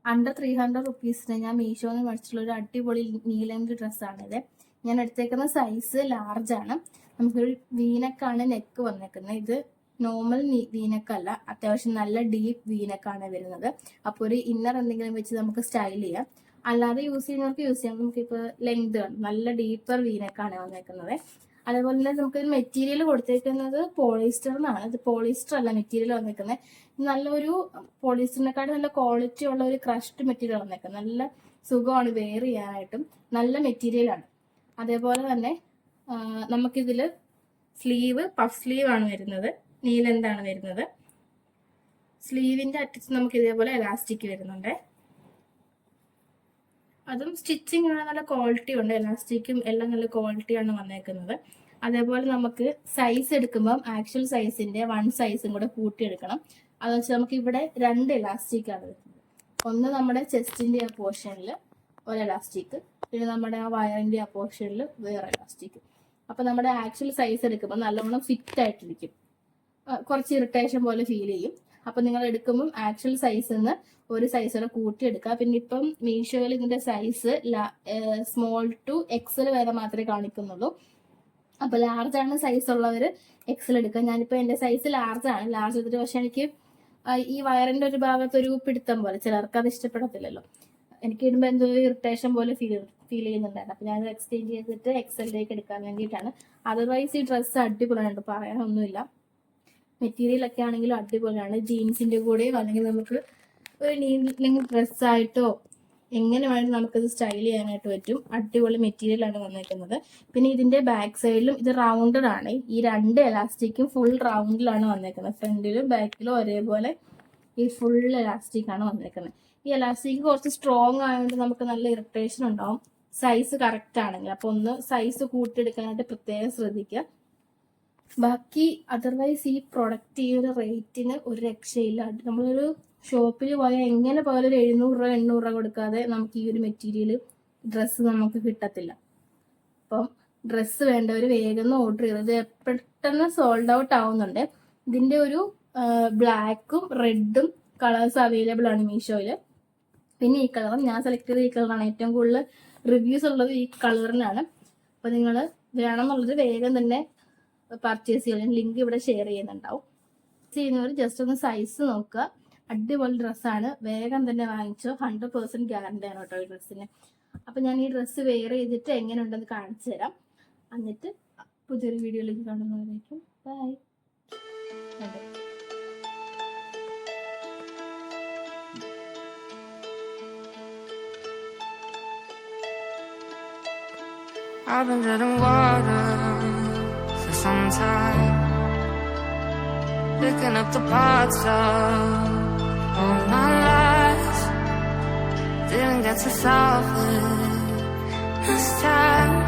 Under 300 റുപ്പീസിന് ഞാൻ മീഷോന്ന് മേടിച്ചിട്ടുള്ള ഒരു അടിപൊളി നീലങ്കി ഡ്രസ്സാണിത്. ഞാൻ എടുത്തേക്കുന്ന സൈസ് ലാർജ് ആണ്. നമുക്കൊരു വീനക്കാണ് നെക്ക് വന്നേക്കുന്നത്. ഇത് നോർമൽ വീനക്കല്ല, അത്യാവശ്യം നല്ല ഡീപ്പ് വീനക്കാണ് വരുന്നത്. അപ്പോൾ ഒരു ഇന്നർ എന്തെങ്കിലും വെച്ച് നമുക്ക് സ്റ്റൈൽ ചെയ്യാം. അല്ലാതെ യൂസ് ചെയ്യുന്നവർക്ക് യൂസ് ചെയ്യാം. നമുക്കിപ്പോൾ ലെങ്ത് നല്ല ഡീപ്പർ വീനക്കാണ് വന്നേക്കുന്നത്. അതേപോലെ തന്നെ നമുക്ക് മെറ്റീരിയൽ കൊടുത്തേക്കുന്നത് പോളിസ്റ്റർ എന്നാണ്. ഇത് പോളിസ്റ്റർ അല്ല മെറ്റീരിയൽ വന്നേക്കുന്നത്. നല്ലൊരു പോളിസ്റ്ററിനെക്കാളും നല്ല ക്വാളിറ്റി ഉള്ള ഒരു ക്രഷ്ഡ് മെറ്റീരിയൽ വന്നേക്കുന്നത്. നല്ല സുഖമാണ് വെയർ ചെയ്യാനായിട്ടും, നല്ല മെറ്റീരിയലാണ്. അതേപോലെ തന്നെ നമുക്കിതിൽ സ്ലീവ് പഫ് സ്ലീവ് ആണ് വരുന്നത്, നീലെന്താണ് വരുന്നത്. സ്ലീവിന്റെ അറ്റത്ത് നമുക്ക് ഇതേപോലെ എലാസ്റ്റിക് വരുന്നുണ്ട്. അതും സ്റ്റിച്ചിങ് ആണ്, നല്ല ക്വാളിറ്റി ഉണ്ട്. എലാസ്റ്റിക്കും എല്ലാം നല്ല ക്വാളിറ്റിയാണ് വന്നേക്കുന്നത്. അതേപോലെ നമുക്ക് സൈസ് എടുക്കുമ്പം ആക്ച്വൽ സൈസിന്റെ 1 സൈസും കൂടെ കൂട്ടിയെടുക്കണം. അതെന്ന് വെച്ചാൽ നമുക്ക് ഇവിടെ 2 എലാസ്റ്റിക് ആണ് വരുന്നത്. ഒന്ന് നമ്മുടെ ചെസ്റ്റിന്റെ ആ പോർഷനിൽ ഒരു എലാസ്റ്റിക്, പിന്നെ നമ്മുടെ ആ വയറിന്റെ ആ പോർഷനിൽ വേറെ എലാസ്റ്റിക്. അപ്പൊ നമ്മുടെ ആക്ച്വൽ സൈസ് എടുക്കുമ്പോൾ നല്ലോണം ഫിറ്റ് ആയിട്ടിരിക്കും. കുറച്ച് ഇറിറ്റേഷൻ പോലെ ഫീൽ ചെയ്യും. അപ്പൊ നിങ്ങൾ എടുക്കുമ്പോൾ ആക്ച്വൽ സൈസിൽ നിന്ന് ഒരു സൈസ് വരെ കൂട്ടിയെടുക്കുക. പിന്നെ ഇപ്പം മീഷോയിൽ ഇതിന്റെ സൈസ് സ്മോൾ ടു എക്സൽ വരെ മാത്രമേ കാണിക്കുന്നുള്ളൂ. അപ്പൊ ലാർജ് ആണ് സൈസ് ഉള്ളവർ എക്സൽ എടുക്കുക. ഞാനിപ്പോ എന്റെ സൈസ് ലാർജ് ആണ്. ലാർജ് എടുത്തിട്ട് പക്ഷെ എനിക്ക് ഈ വയറിന്റെ ഒരു ഭാഗത്ത് ഒരു പിടുത്തം പോലെ, ചിലർക്ക് അത് ഇഷ്ടപ്പെടത്തില്ലല്ലോ. എനിക്ക് ഇടുമ്പോൾ എന്തോ ഇറിറ്റേഷൻ പോലെ ഫീൽ ചെയ്യുന്നുണ്ടായിരുന്നു. അപ്പൊ ഞാൻ എക്സ്ചേഞ്ച് ചെയ്തിട്ട് എക്സലിലേക്ക് എടുക്കാൻ വേണ്ടിയിട്ടാണ്. അതർവൈസ് ഈ ഡ്രസ്സ് അടിപൊളിയാണ്, പറയാനൊന്നുമില്ല. മെറ്റീരിയൽ ഒക്കെ ആണെങ്കിലും അടിപൊളിയാണ്. ജീൻസിന്റെ കൂടെയോ അല്ലെങ്കിൽ നമുക്ക് ഒരു നീല ഡ്രസ്സായിട്ടോ എങ്ങനെ വേണമെങ്കിലും നമുക്കത് സ്റ്റൈൽ ചെയ്യാനായിട്ട് പറ്റും. അടിപൊളി മെറ്റീരിയൽ ആണ് വന്നിരിക്കുന്നത്. പിന്നെ ഇതിന്റെ ബാക്ക് സൈഡിലും ഇത് റൗണ്ടഡ് ആണ്. ഈ 2 എലാസ്റ്റിക്കും ഫുൾ റൗണ്ടിലാണ് വന്നേക്കുന്നത്. ഫ്രണ്ടിലും ബാക്കിലും ഒരേപോലെ ഈ ഫുൾ എലാസ്റ്റിക് ആണ് വന്നേക്കുന്നത്. ഈ എലാസ്റ്റിക് കുറച്ച് സ്ട്രോങ് ആയതുകൊണ്ട് നമുക്ക് നല്ല ഇറിറ്റേഷൻ ഉണ്ടാവും സൈസ് കറക്റ്റ് ആണെങ്കിൽ. അപ്പൊ ഒന്ന് സൈസ് കൂട്ടിയെടുക്കാനായിട്ട് പ്രത്യേകം ശ്രദ്ധിക്കുക. ബാക്കി അതർവൈസ് ഈ പ്രൊഡക്റ്റ് ഈ ഒരു റേറ്റിന് ഒരു രക്ഷയില്ല. നമ്മളൊരു ഷോപ്പിൽ പോയാൽ എങ്ങനെ പോയാലും ഒരു 700 രൂപ 800 രൂപ കൊടുക്കാതെ നമുക്ക് ഈ ഒരു മെറ്റീരിയൽ ഡ്രസ്സ് നമുക്ക് കിട്ടത്തില്ല. അപ്പം ഡ്രസ്സ് വേണ്ടവർ വേഗം ഓർഡർ ചെയ്തത് പെട്ടെന്ന് സോൾഡ് ഔട്ട് ആവുന്നുണ്ട്. ഇതിന്റെ ഒരു ബ്ലാക്കും റെഡും കളേഴ്സ് അവൈലബിൾ ആണ് മീഷോയില്. പിന്നെ ഈ കളർ ഞാൻ സെലക്ട് ചെയ്ത ഈ കളറാണ്. ഏറ്റവും കൂടുതൽ റിവ്യൂസ് ഉള്ളത് ഈ കളറിനാണ്. അപ്പൊ നിങ്ങൾ വേണമെന്നുള്ളത് വേഗം തന്നെ പർച്ചേസ് ചെയ്യാൻ ലിങ്ക് ഇവിടെ ഷെയർ ചെയ്യുന്നുണ്ടാവും. ചെയ്യുന്നവർ ജസ്റ്റ് ഒന്ന് സൈസ് നോക്കുക. അടിപൊളി ഡ്രസ്സാണ്, വേഗം തന്നെ വാങ്ങിച്ചോ. 100% ഗ്യാരണ്ടി ആണ് കേട്ടോ ഈ ഡ്രസ്സിന്. അപ്പൊ ഞാൻ ഈ ഡ്രസ്സ് വെയർ ചെയ്തിട്ട് എങ്ങനെ ഉണ്ടെന്ന് കാണിച്ചു തരാം. എന്നിട്ട് പുതിയൊരു വീഡിയോയിലേക്ക് കാണുന്നവരേക്കും by. I've been treading water for some time, picking up the parts of all my lies. Didn't get to solve it this time.